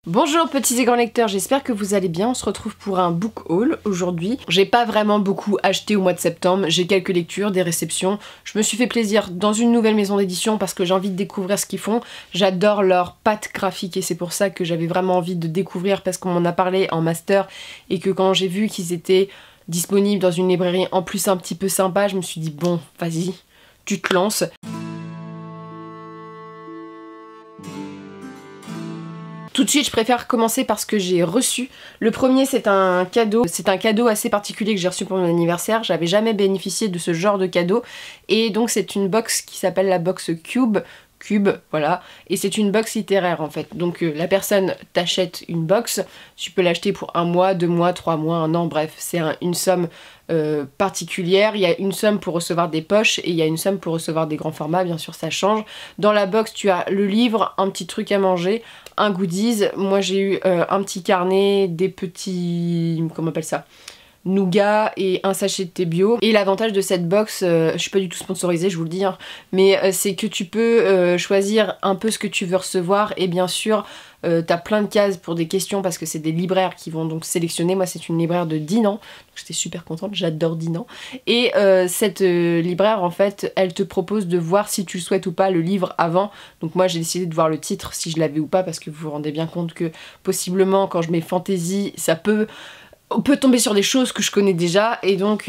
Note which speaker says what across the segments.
Speaker 1: Bonjour petits et grands lecteurs, j'espère que vous allez bien. On se retrouve pour un book haul aujourd'hui. J'ai pas vraiment beaucoup acheté au mois de septembre, j'ai quelques lectures, des réceptions. Je me suis fait plaisir dans une nouvelle maison d'édition parce que j'ai envie de découvrir ce qu'ils font. J'adore leur patte graphique et c'est pour ça que j'avais vraiment envie de découvrir parce qu'on m'en a parlé en master et que quand j'ai vu qu'ils étaient disponibles dans une librairie en plus un petit peu sympa, je me suis dit bon, vas-y, tu te lances. Tout de suite, je préfère commencer par ce que j'ai reçu. Le premier, c'est un cadeau. C'est un cadeau assez particulier que j'ai reçu pour mon anniversaire. J'avais jamais bénéficié de ce genre de cadeau. Et donc, c'est une box qui s'appelle la box Cube. Cube, voilà. Et c'est une box littéraire en fait. Donc la personne t'achète une box. Tu peux l'acheter pour 1 mois, 2 mois, 3 mois, 1 an. Bref, c'est une somme particulière. Il y a une somme pour recevoir des poches et il y a une somme pour recevoir des grands formats. Bien sûr, ça change. Dans la box, tu as le livre, un petit truc à manger, un goodies. Moi j'ai eu un petit carnet, des petits... comment on appelle ça, nougat et un sachet de thé bio. Et l'avantage de cette box, je suis pas du tout sponsorisée, je vous le dis, hein, mais c'est que tu peux choisir un peu ce que tu veux recevoir et bien sûr t'as plein de cases pour des questions parce que c'est des libraires qui vont donc sélectionner. Moi c'est une libraire de Dinan, j'étais super contente, j'adore Dinan. Et cette libraire en fait, elle te propose de voir si tu souhaites ou pas le livre avant. Donc moi j'ai décidé de voir le titre si je l'avais ou pas parce que vous vous rendez bien compte que possiblement quand je mets fantasy, on peut tomber sur des choses que je connais déjà et donc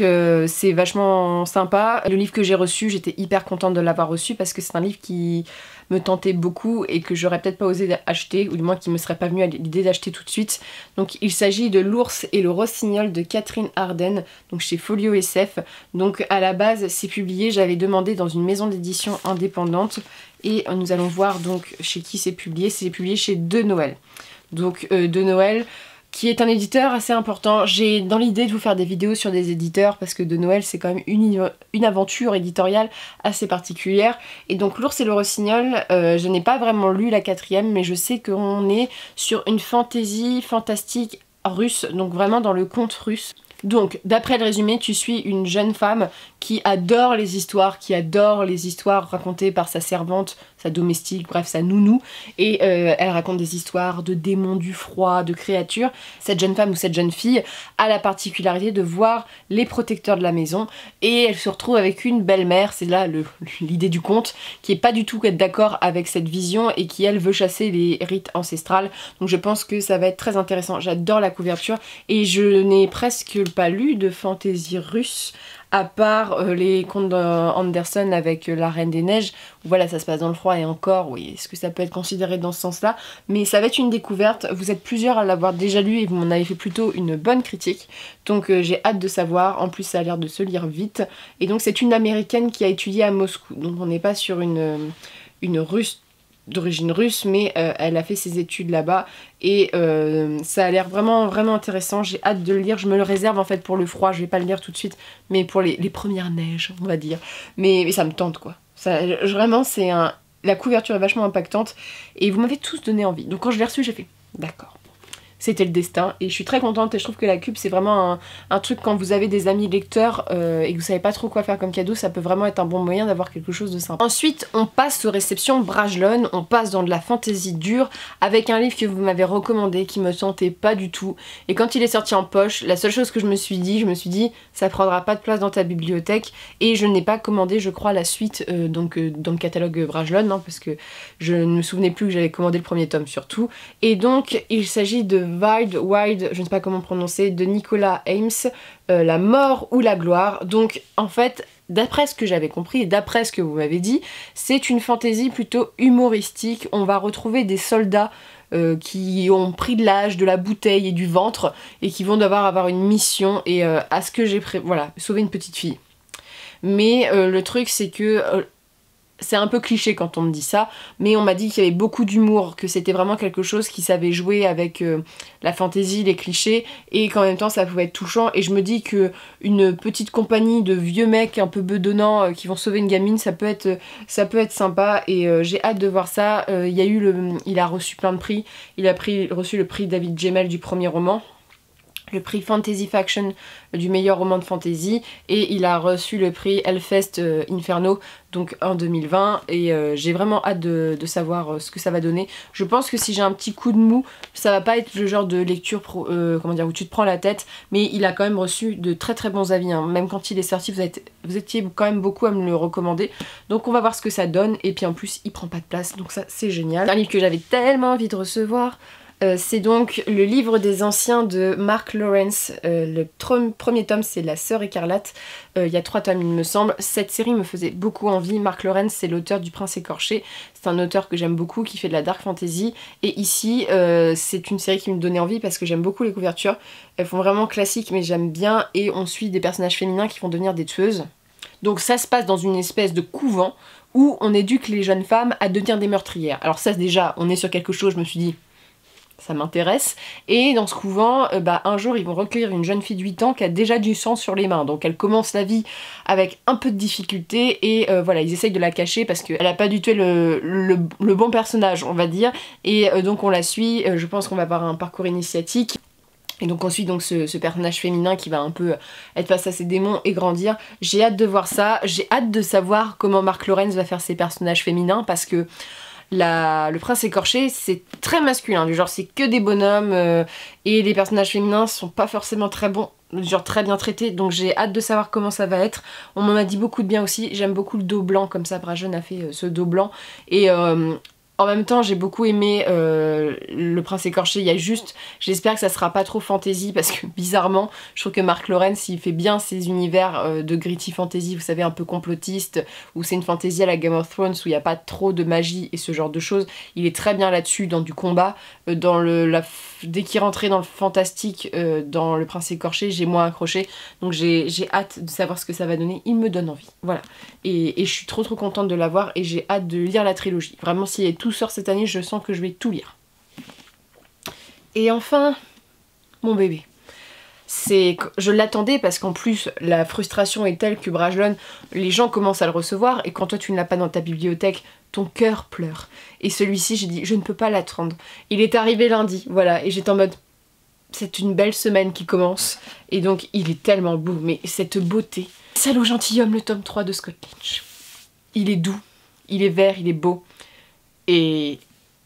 Speaker 1: c'est vachement sympa. Le livre que j'ai reçu, j'étais hyper contente de l'avoir reçu parce que c'est un livre qui me tentait beaucoup et que j'aurais peut-être pas osé acheter, ou du moins qui me serait pas venu à l'idée d'acheter tout de suite. Donc il s'agit de L'Ours et le Rossignol de Catherine Arden, donc chez Folio SF. Donc à la base c'est publié, j'avais demandé dans une maison d'édition indépendante et nous allons voir donc chez qui c'est publié chez De Noël. Donc De Noël, qui est un éditeur assez important. J'ai dans l'idée de vous faire des vidéos sur des éditeurs parce que De Noël c'est quand même une aventure éditoriale assez particulière. Et donc L'Ours et le Rossignol, je n'ai pas vraiment lu la 4e mais je sais qu'on est sur une fantaisie fantastique russe, donc vraiment dans le conte russe. Donc, d'après le résumé, tu suis une jeune femme qui adore les histoires racontées par sa servante, sa domestique, bref, sa nounou, et elle raconte des histoires de démons du froid, de créatures. Cette jeune femme ou cette jeune fille a la particularité de voir les protecteurs de la maison, et elle se retrouve avec une belle-mère, c'est là l'idée du conte, qui est pas du tout d'accord avec cette vision, et qui elle veut chasser les rites ancestrales. Donc je pense que ça va être très intéressant. J'adore la couverture, et je n'ai presque pas lu de fantaisie russe à part les contes d'Anderson avec La Reine des Neiges, où voilà ça se passe dans le froid et encore, oui, est-ce que ça peut être considéré dans ce sens là, mais ça va être une découverte. Vous êtes plusieurs à l'avoir déjà lu et vous m'en avez fait plutôt une bonne critique, donc j'ai hâte de savoir. En plus ça a l'air de se lire vite, et donc c'est une américaine qui a étudié à Moscou, donc on n'est pas sur une russe d'origine russe, mais elle a fait ses études là-bas et ça a l'air vraiment intéressant. J'ai hâte de le lire, je me le réserve en fait pour le froid, je vais pas le lire tout de suite, mais pour les premières neiges on va dire, mais ça me tente quoi. Ça, vraiment la couverture est vachement impactante et vous m'avez tous donné envie, donc quand je l'ai reçu j'ai fait d'accord. C'était le destin et je suis très contente et je trouve que la Cube c'est vraiment un truc quand vous avez des amis lecteurs et que vous savez pas trop quoi faire comme cadeau, ça peut vraiment être un bon moyen d'avoir quelque chose de sympa. Ensuite on passe aux réceptions Brajlon, on passe dans de la fantaisie dure avec un livre que vous m'avez recommandé qui me tentait pas du tout, et quand il est sorti en poche, la seule chose que je me suis dit ça prendra pas de place dans ta bibliothèque, et je n'ai pas commandé je crois la suite donc dans le catalogue Brajlon, hein, parce que je ne me souvenais plus que j'avais commandé le premier tome surtout. Et donc il s'agit de Wild, je ne sais pas comment prononcer, de Nicolas Ames, La mort ou la gloire. Donc en fait, d'après ce que j'avais compris et d'après ce que vous m'avez dit, c'est une fantaisie plutôt humoristique. On va retrouver des soldats qui ont pris de l'âge, de la bouteille et du ventre et qui vont devoir avoir une mission et à ce que j'ai voilà, sauver une petite fille. Mais le truc c'est que c'est un peu cliché quand on me dit ça, mais on m'a dit qu'il y avait beaucoup d'humour, que c'était vraiment quelque chose qui savait jouer avec la fantaisie, les clichés, et qu'en même temps ça pouvait être touchant. Et je me dis que une petite compagnie de vieux mecs un peu bedonnants qui vont sauver une gamine, ça peut être sympa, et j'ai hâte de voir ça. Il a reçu plein de prix, il a reçu le prix David Gemmell du premier roman. le prix Fantasy Faction du meilleur roman de fantasy, et il a reçu le prix Hellfest Inferno donc en 2020, et j'ai vraiment hâte de savoir ce que ça va donner. Je pense que si j'ai un petit coup de mou, ça va pas être le genre de lecture comment dire, où tu te prends la tête, mais il a quand même reçu de très très bons avis, hein. Même quand il est sorti, vous étiez quand même beaucoup à me le recommander, donc on va voir ce que ça donne, et puis en plus il prend pas de place, donc ça c'est génial. C'est un livre que j'avais tellement envie de recevoir. C'est donc le livre des anciens de Mark Lawrence. Le premier tome, c'est La Sœur Écarlate. Il y a 3 tomes, il me semble. Cette série me faisait beaucoup envie. Mark Lawrence, c'est l'auteur du Prince écorché. C'est un auteur que j'aime beaucoup, qui fait de la dark fantasy. Et ici, c'est une série qui me donnait envie parce que j'aime beaucoup les couvertures. Elles font vraiment classiques, mais j'aime bien. Et on suit des personnages féminins qui vont devenir des tueuses. Donc ça se passe dans une espèce de couvent où on éduque les jeunes femmes à devenir des meurtrières. Alors ça, déjà, on est sur quelque chose, je me suis dit... ça m'intéresse. Et dans ce couvent, un jour ils vont recueillir une jeune fille de 8 ans qui a déjà du sang sur les mains. Donc elle commence la vie avec un peu de difficulté et voilà, ils essayent de la cacher parce qu'elle a pas du tout le bon personnage, on va dire. Et donc on la suit, je pense qu'on va avoir un parcours initiatique. Et donc on suit donc ce personnage féminin qui va un peu être face à ses démons et grandir. J'ai hâte de voir ça, j'ai hâte de savoir comment Mark Lawrence va faire ses personnages féminins parce que le prince écorché c'est très masculin, du genre c'est que des bonhommes et les personnages féminins sont pas forcément très bons, genre très bien traités, donc j'ai hâte de savoir comment ça va être. On m'en a dit beaucoup de bien aussi, j'aime beaucoup le dos blanc comme ça, Bragelonne a fait ce dos blanc et en même temps j'ai beaucoup aimé le prince écorché, il y a juste, j'espère que ça sera pas trop fantasy parce que bizarrement je trouve que Mark Lawrence il fait bien ces univers de gritty fantasy, vous savez un peu complotiste, où c'est une fantasy à la Game of Thrones où il n'y a pas trop de magie et ce genre de choses. Il est très bien là-dessus dans du combat, dès qu'il rentrait dans le fantastique dans le prince écorché j'ai moins accroché, donc j'ai hâte de savoir ce que ça va donner, il me donne envie, voilà. Et je suis trop contente de l'avoir et j'ai hâte de lire la trilogie, vraiment si tout sort cette année, je sens que je vais tout lire. Et enfin, mon bébé. Je l'attendais parce qu'en plus la frustration est telle que Bragelonne, les gens commencent à le recevoir et quand toi tu ne l'as pas dans ta bibliothèque, ton cœur pleure. Et celui-ci, j'ai dit je ne peux pas l'attendre. Il est arrivé lundi, voilà, et j'étais en mode c'est une belle semaine qui commence et donc il est tellement beau, mais cette beauté. Salaud gentilhomme, le tome 3 de Scott Lynch. Il est doux, il est vert, il est beau. Et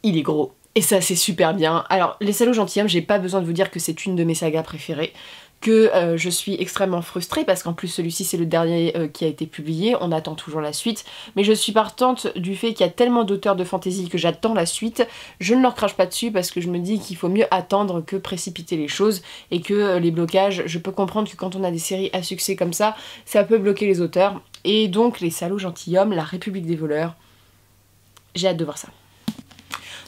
Speaker 1: il est gros. Et ça c'est super bien. Alors les salauds gentilshommes, j'ai pas besoin de vous dire que c'est une de mes sagas préférées, que je suis extrêmement frustrée parce qu'en plus celui-ci c'est le dernier qui a été publié, on attend toujours la suite, mais je suis partante du fait qu'il y a tellement d'auteurs de fantasy que j'attends la suite. Je ne leur crache pas dessus parce que je me dis qu'il faut mieux attendre que précipiter les choses et que les blocages, je peux comprendre que quand on a des séries à succès comme ça peut bloquer les auteurs. Et donc les salauds gentilshommes, la République des voleurs, j'ai hâte de voir ça.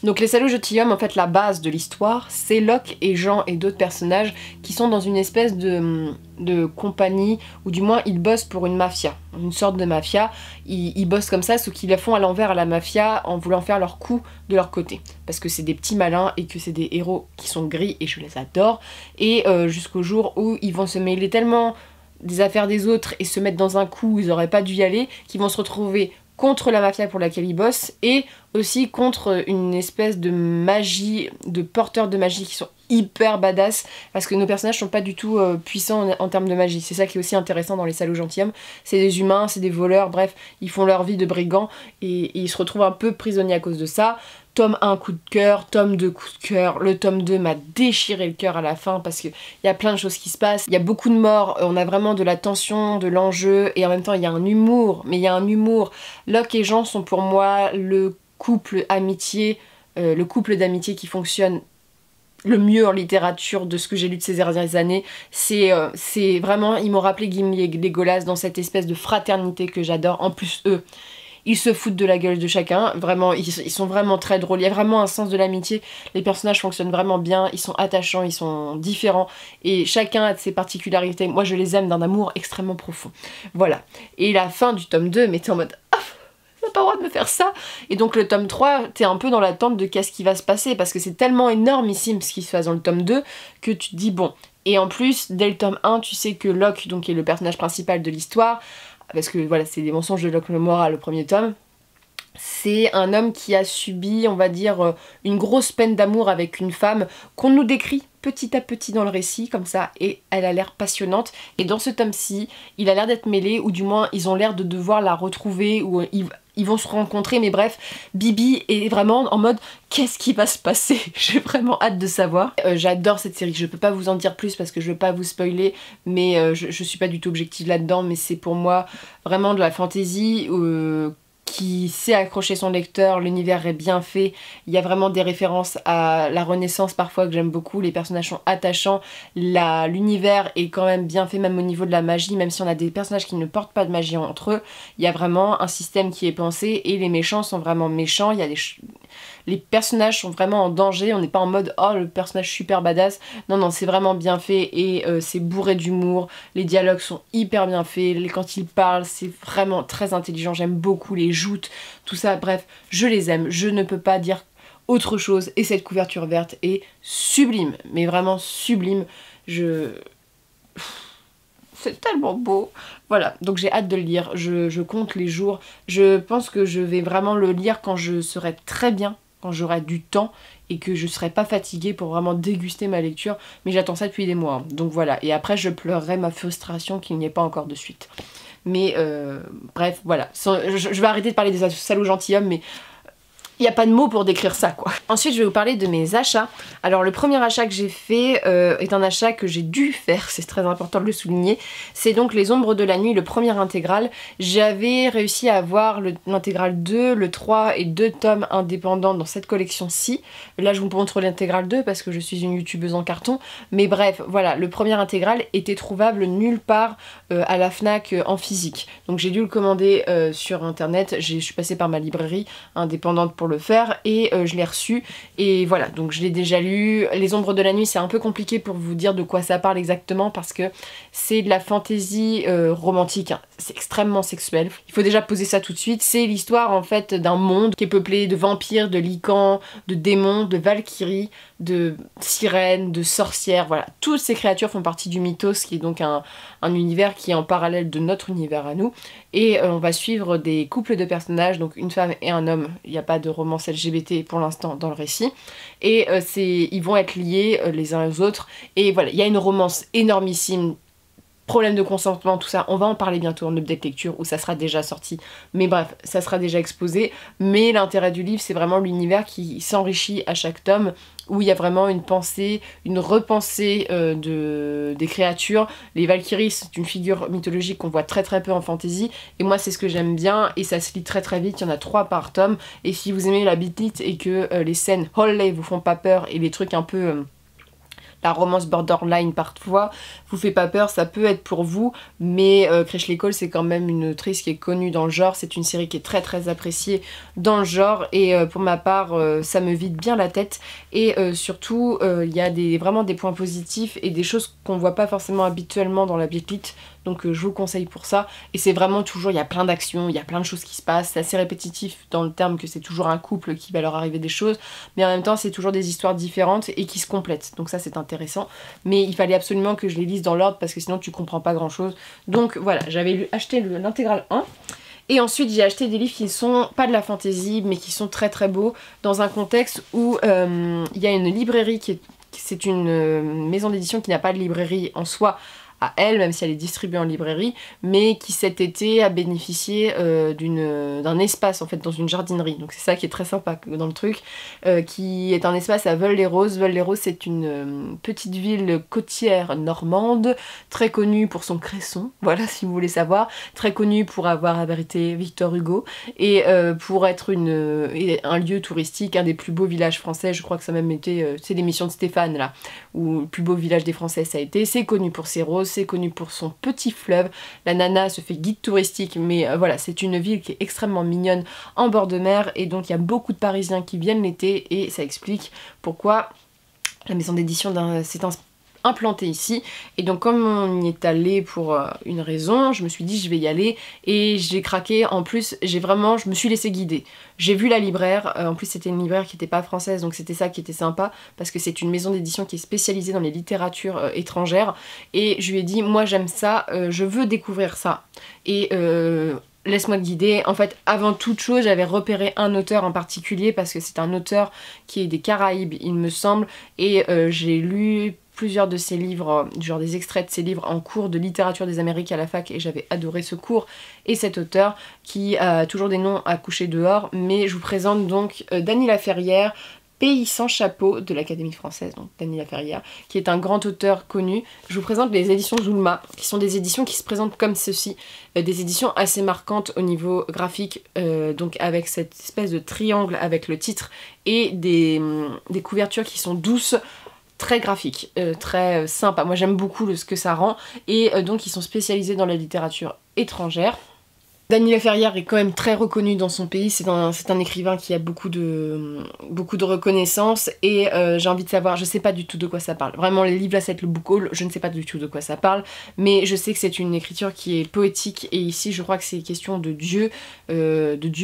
Speaker 1: Donc les salauds gentilshommes, en fait la base de l'histoire, c'est Locke et Jean et d'autres personnages qui sont dans une espèce de compagnie, ou du moins ils bossent pour une mafia, une sorte de mafia. Ils bossent comme ça, sauf qu'ils la font à l'envers à la mafia en voulant faire leur coup de leur côté. Parce que c'est des petits malins et que c'est des héros qui sont gris et je les adore. Et jusqu'au jour où ils vont se mêler tellement des affaires des autres et se mettre dans un coup où ils auraient pas dû y aller, qu'ils vont se retrouver contre la mafia pour laquelle ils bossent et aussi contre une espèce de magie, de porteurs de magie qui sont hyper badass parce que nos personnages sont pas du tout puissants en termes de magie. C'est ça qui est aussi intéressant dans les salauds gentilshommes. C'est des humains, c'est des voleurs, bref, ils font leur vie de brigands et ils se retrouvent un peu prisonniers à cause de ça. Tome 1 coup de cœur, tome 2 coup de cœur, le tome 2 m'a déchiré le cœur à la fin parce qu'il y a plein de choses qui se passent, il y a beaucoup de morts, on a vraiment de la tension, de l'enjeu et en même temps il y a un humour, mais il y a un humour. Locke et Jean sont pour moi le couple amitié, le couple d'amitié qui fonctionne le mieux en littérature de ce que j'ai lu de ces dernières années. C'est vraiment, ils m'ont rappelé Gimli et Legolas dans cette espèce de fraternité que j'adore. En plus eux, ils se foutent de la gueule de chacun, vraiment, ils sont vraiment très drôles, il y a vraiment un sens de l'amitié, les personnages fonctionnent vraiment bien, ils sont attachants, ils sont différents, et chacun a ses particularités, moi je les aime d'un amour extrêmement profond. Voilà, et la fin du tome 2, mais t'es en mode ah, t'as pas le droit de me faire ça. Et donc le tome 3, t'es un peu dans l'attente de qu'est-ce qui va se passer, parce que c'est tellement énormissime ce qui se passe dans le tome 2, que tu te dis bon, et en plus, dès le tome 1, tu sais que Locke, donc, qui est le personnage principal de l'histoire, parce que voilà, c'est des mensonges de Locke Lamora, le premier tome. C'est un homme qui a subi, on va dire, une grosse peine d'amour avec une femme qu'on nous décrit petit à petit dans le récit, comme ça, et elle a l'air passionnante. Et dans ce tome-ci, il a l'air d'être mêlé, ou du moins, ils ont l'air de devoir la retrouver, ou ils vont se rencontrer, mais bref, Bibi est vraiment en mode qu'est-ce qui va se passer? J'ai vraiment hâte de savoir. J'adore cette série, je peux pas vous en dire plus parce que je veux pas vous spoiler, mais je suis pas du tout objective là-dedans, mais c'est pour moi vraiment de la fantasy qui sait accrocher son lecteur, l'univers est bien fait, il y a vraiment des références à la Renaissance parfois que j'aime beaucoup, les personnages sont attachants, l'univers est quand même bien fait même au niveau de la magie, même si on a des personnages qui ne portent pas de magie entre eux, il y a vraiment un système qui est pensé et les méchants sont vraiment méchants, il y a les personnages sont vraiment en danger, on n'est pas en mode oh le personnage super badass, non non c'est vraiment bien fait et c'est bourré d'humour, les dialogues sont hyper bien faits, quand ils parlent c'est vraiment très intelligent, j'aime beaucoup les joutes, tout ça, bref, je les aime, je ne peux pas dire autre chose et cette couverture verte est sublime, mais vraiment sublime, c'est tellement beau. Voilà, donc j'ai hâte de le lire, je compte les jours, je pense que je vais vraiment le lire quand je serai très bien, quand j'aurai du temps et que je serai pas fatiguée pour vraiment déguster ma lecture, mais j'attends ça depuis des mois, hein. Donc voilà, et après je pleurerai ma frustration qu'il n'y ait pas encore de suite. Mais bref, voilà, je vais arrêter de parler des salauds gentilshommes, mais il n'y a pas de mots pour décrire ça quoi. Ensuite je vais vous parler de mes achats. Alors le premier achat que j'ai fait est un achat que j'ai dû faire, c'est très important de le souligner. C'est donc Les Ombres de la Nuit, le premier intégral. J'avais réussi à avoir l'intégral 2, le 3 et 2 tomes indépendants dans cette collection-ci. Là je vous montre l'intégral 2 parce que je suis une youtubeuse en carton. Mais bref, voilà, le premier intégral était trouvable nulle part à la Fnac en physique. Donc j'ai dû le commander sur internet, je suis passée par ma librairie indépendante pour le faire et je l'ai reçu et voilà, donc je l'ai déjà lu. Les Ombres de la Nuit c'est un peu compliqué pour vous dire de quoi ça parle exactement parce que c'est de la fantaisie romantique, hein. C'est extrêmement sexuel, il faut déjà poser ça tout de suite. C'est l'histoire en fait d'un monde qui est peuplé de vampires, de lycans, de démons, de valkyries, de sirènes, de sorcières, voilà, toutes ces créatures font partie du mythos qui est donc un univers qui est en parallèle de notre univers à nous et on va suivre des couples de personnages, donc une femme et un homme, il n'y a pas de romance LGBT pour l'instant dans le récit et ils vont être liés les uns aux autres et voilà, il y a une romance énormissime, problème de consentement, tout ça, on va en parler bientôt en update lecture où ça sera déjà sorti, mais bref, ça sera déjà exposé, mais l'intérêt du livre c'est vraiment l'univers qui s'enrichit à chaque tome, où il y a vraiment une pensée, une repensée des créatures. Les Valkyries c'est une figure mythologique qu'on voit très très peu en fantasy, et moi c'est ce que j'aime bien, et ça se lit très très vite, il y en a 3 par tome, et si vous aimez la beat lit et que les scènes holley vous font pas peur, et les trucs un peu... la romance borderline parfois vous fait pas peur, ça peut être pour vous, mais Crashly Cole c'est quand même une autrice qui est connue dans le genre, c'est une série qui est très très appréciée dans le genre et pour ma part ça me vide bien la tête et surtout il y a vraiment des points positifs et des choses qu'on voit pas forcément habituellement dans la Beatlit, donc je vous le conseille pour ça, et c'est vraiment toujours, il y a plein d'actions, il y a plein de choses qui se passent, c'est assez répétitif dans le terme que c'est toujours un couple qui va leur arriver des choses, mais en même temps c'est toujours des histoires différentes et qui se complètent, donc ça c'est intéressant, mais il fallait absolument que je les lise dans l'ordre parce que sinon tu comprends pas grand chose, donc voilà, j'avais acheté l'intégral 1, et ensuite j'ai acheté des livres qui sont pas de la fantaisie mais qui sont très très beaux, dans un contexte où il y a une librairie c'est une maison d'édition qui n'a pas de librairie en soi à elle, même si elle est distribuée en librairie, mais qui cet été a bénéficié d'un espace en fait dans une jardinerie, donc c'est ça qui est très sympa dans le truc, qui est un espace à Veules-les-Roses. Veules-les-Roses c'est une petite ville côtière normande, très connue pour son cresson, voilà si vous voulez savoir, très connue pour avoir abrité Victor Hugo, et pour être un lieu touristique, un des plus beaux villages français, je crois que ça a même été, c'est l'émission de Stéphane là, où le plus beau village des Français ça a été, c'est connu pour ses roses, c'est connu pour son petit fleuve, la nana se fait guide touristique, mais voilà, c'est une ville qui est extrêmement mignonne en bord de mer, et donc il y a beaucoup de Parisiens qui viennent l'été, et ça explique pourquoi la maison d'édition s'est implantée ici, et donc comme on y est allé pour une raison, je me suis dit je vais y aller, et j'ai craqué, en plus je me suis laissée guider. J'ai vu la libraire, en plus c'était une libraire qui n'était pas française, donc c'était ça qui était sympa, parce que c'est une maison d'édition qui est spécialisée dans les littératures étrangères, et je lui ai dit moi j'aime ça, je veux découvrir ça, et laisse-moi te guider. En fait, avant toute chose, j'avais repéré un auteur en particulier parce que c'est un auteur qui est des Caraïbes, il me semble, et j'ai lu plusieurs de ses livres, genre des extraits de ses livres en cours de littérature des Amériques à la fac, et j'avais adoré ce cours et cet auteur qui a toujours des noms à coucher dehors. Mais je vous présente donc Dany Laferrière, Pays sans chapeau de l'Académie française, donc Dany Laferrière, qui est un grand auteur connu. Je vous présente les éditions Zulma, qui sont des éditions qui se présentent comme ceci, des éditions assez marquantes au niveau graphique, donc avec cette espèce de triangle avec le titre et des couvertures qui sont douces, très graphiques, très sympa. Moi j'aime beaucoup ce que ça rend, et donc ils sont spécialisés dans la littérature étrangère. Dany Laferrière est quand même très reconnu dans son pays, c'est un écrivain qui a beaucoup de reconnaissance, et j'ai envie de savoir, je sais pas du tout de quoi ça parle. Vraiment, les livres là, c'est le book haul, je ne sais pas du tout de quoi ça parle, mais je sais que c'est une écriture qui est poétique, et ici je crois que c'est question de Dieu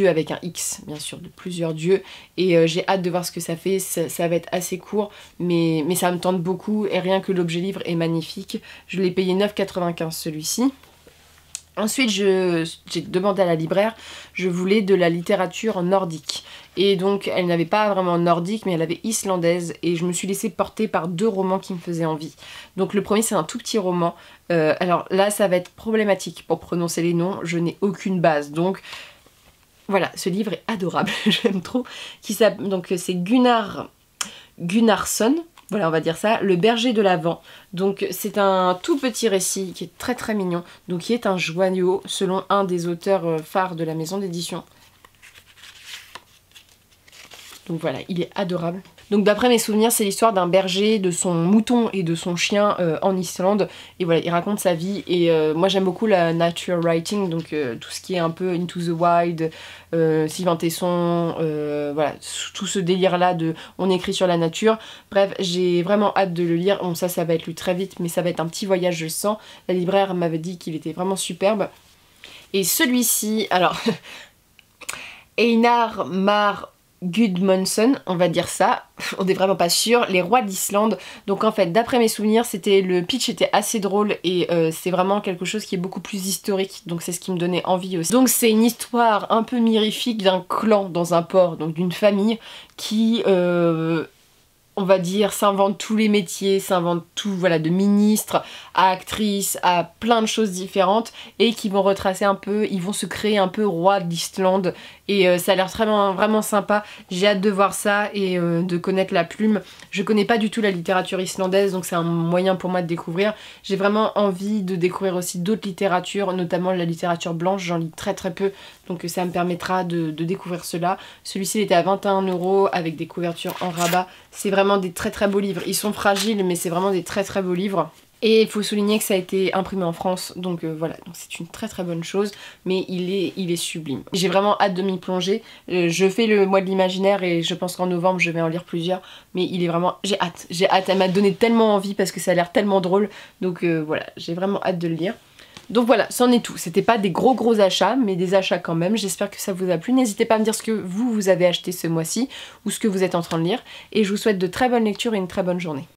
Speaker 1: avec un X, bien sûr, de plusieurs dieux, et j'ai hâte de voir ce que ça fait. Ça va être assez court, mais ça me tente beaucoup, et rien que l'objet livre est magnifique. Je l'ai payé 9,95 celui-ci. Ensuite, j'ai demandé à la libraire, je voulais de la littérature nordique. Et donc, elle n'avait pas vraiment nordique, mais elle avait islandaise. Et je me suis laissée porter par 2 romans qui me faisaient envie. Donc le premier, c'est un tout petit roman. Alors là, ça va être problématique pour prononcer les noms. Je n'ai aucune base. Donc voilà, ce livre est adorable. J'aime trop. Donc c'est Gunnarsson. Voilà, on va dire ça, Le berger de l'Avent. Donc c'est un tout petit récit qui est très très mignon, donc qui est un joyau selon un des auteurs phares de la maison d'édition. Donc voilà, il est adorable. Donc d'après mes souvenirs, c'est l'histoire d'un berger, de son mouton et de son chien en Islande. Et voilà, il raconte sa vie. Et moi j'aime beaucoup la nature writing, donc tout ce qui est un peu Into the Wild, Sylvain Tesson, voilà, tout ce délire là de on écrit sur la nature. Bref, j'ai vraiment hâte de le lire. Bon, ça va être lu très vite, mais ça va être un petit voyage, je le sens. La libraire m'avait dit qu'il était vraiment superbe. Et celui-ci, alors, Einar Már Guðmundsson, on va dire ça, on n'est vraiment pas sûr, Les Rois d'Islande. Donc en fait, d'après mes souvenirs, le pitch était assez drôle, et c'est vraiment quelque chose qui est beaucoup plus historique, donc c'est ce qui me donnait envie aussi. Donc c'est une histoire un peu mirifique d'un clan dans un port, donc d'une famille qui on va dire, s'invente tous les métiers, s'invente tout, voilà, de ministre à actrice, à plein de choses différentes, et qui vont retracer un peu, ils vont se créer un peu roi d'Islande, et ça a l'air vraiment sympa. J'ai hâte de voir ça et de connaître la plume. Je connais pas du tout la littérature islandaise, donc c'est un moyen pour moi de découvrir. J'ai vraiment envie de découvrir aussi d'autres littératures, notamment la littérature blanche, j'en lis très peu, donc ça me permettra de découvrir cela. Celui-ci il était à 21 € avec des couvertures en rabat. C'est vraiment des très beaux livres. Ils sont fragiles, mais c'est vraiment des très beaux livres. Et il faut souligner que ça a été imprimé en France, donc voilà, donc c'est une très bonne chose, mais il est sublime. J'ai vraiment hâte de m'y plonger. Je fais le mois de l'imaginaire et je pense qu'en novembre je vais en lire plusieurs, mais il est vraiment... j'ai hâte, elle m'a donné tellement envie parce que ça a l'air tellement drôle, donc voilà, j'ai vraiment hâte de le lire. Donc voilà, c'en est tout. C'était pas des gros achats, mais des achats quand même. J'espère que ça vous a plu. N'hésitez pas à me dire ce que vous avez acheté ce mois-ci ou ce que vous êtes en train de lire. Et je vous souhaite de très bonnes lectures et une très bonne journée.